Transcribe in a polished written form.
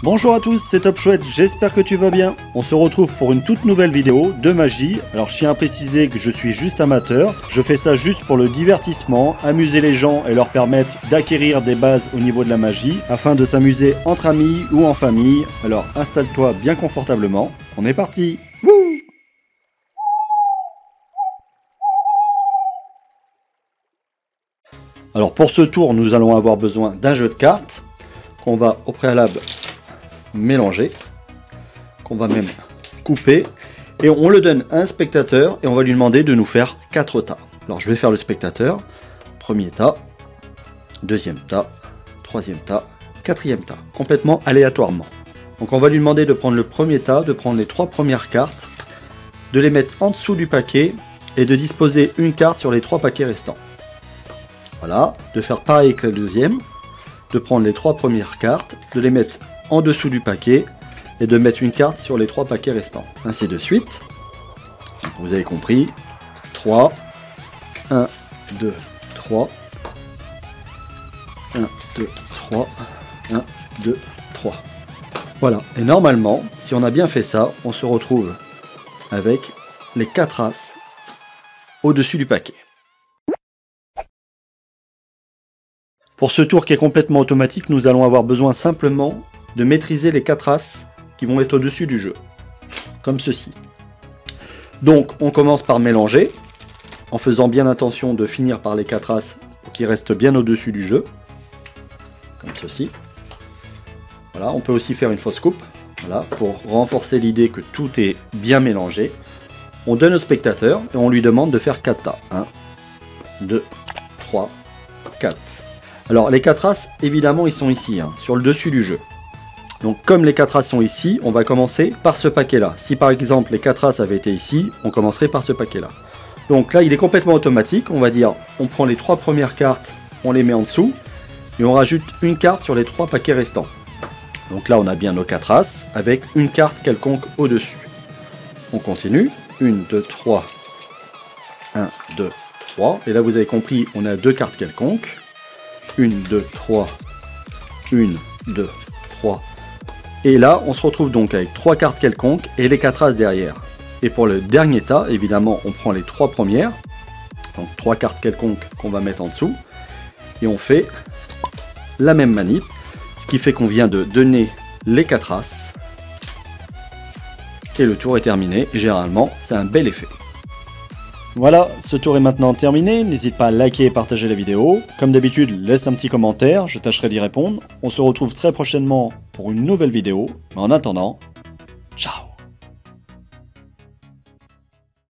Bonjour à tous, c'est Top Chouette, j'espère que tu vas bien. On se retrouve pour une toute nouvelle vidéo de magie. Alors je tiens à préciser que je suis juste amateur, je fais ça juste pour le divertissement, amuser les gens et leur permettre d'acquérir des bases au niveau de la magie, afin de s'amuser entre amis ou en famille. Alors installe-toi bien confortablement, on est parti. Wouh! Alors pour ce tour, nous allons avoir besoin d'un jeu de cartes, qu'on va au préalable mélanger, qu'on va même couper, et on le donne à un spectateur et on va lui demander de nous faire 4 tas. Alors je vais faire le spectateur, premier tas, deuxième tas, troisième tas, quatrième tas, complètement aléatoirement. Donc on va lui demander de prendre le premier tas, de prendre les 3 premières cartes, de les mettre en dessous du paquet et de disposer une carte sur les 3 paquets restants. Voilà, de faire pareil avec la deuxième, de prendre les 3 premières cartes, de les mettre en dessous du paquet et de mettre une carte sur les 3 paquets restants. Ainsi de suite. Vous avez compris. 3, 1, 2, 3, 1, 2, 3, 1, 2, 3. Voilà. Et normalement, si on a bien fait ça, on se retrouve avec les 4 as au-dessus du paquet. Pour ce tour qui est complètement automatique, nous allons avoir besoin simplement de maîtriser les 4 as qui vont être au-dessus du jeu, comme ceci. Donc on commence par mélanger, en faisant bien attention de finir par les 4 as pour qu'ils restent bien au-dessus du jeu, comme ceci. Voilà, on peut aussi faire une fausse coupe, voilà, pour renforcer l'idée que tout est bien mélangé. On donne au spectateur et on lui demande de faire 4 tas. 1, 2, 3, 4. Alors les 4 as, évidemment, ils sont ici, sur le dessus du jeu. Donc comme les 4 as sont ici, on va commencer par ce paquet-là. Si par exemple les 4 as avaient été ici, on commencerait par ce paquet-là. Donc là, il est complètement automatique. On va dire, on prend les 3 premières cartes, on les met en dessous, et on rajoute une carte sur les 3 paquets restants. Donc là, on a bien nos 4 as, avec une carte quelconque au-dessus. On continue. 1, 2, 3. 1, 2, 3. Et là, vous avez compris, on a 2 cartes quelconques. 1, 2, 3. 1, 2, 3. Et là, on se retrouve donc avec 3 cartes quelconques et les 4 as derrière. Et pour le dernier tas, évidemment, on prend les 3 premières. Donc 3 cartes quelconques qu'on va mettre en dessous. Et on fait la même manip. Ce qui fait qu'on vient de donner les 4 as. Et le tour est terminé. Et généralement, c'est un bel effet. Voilà, ce tour est maintenant terminé, n'hésite pas à liker et partager la vidéo. Comme d'habitude, laisse un petit commentaire, je tâcherai d'y répondre. On se retrouve très prochainement pour une nouvelle vidéo, mais en attendant, ciao!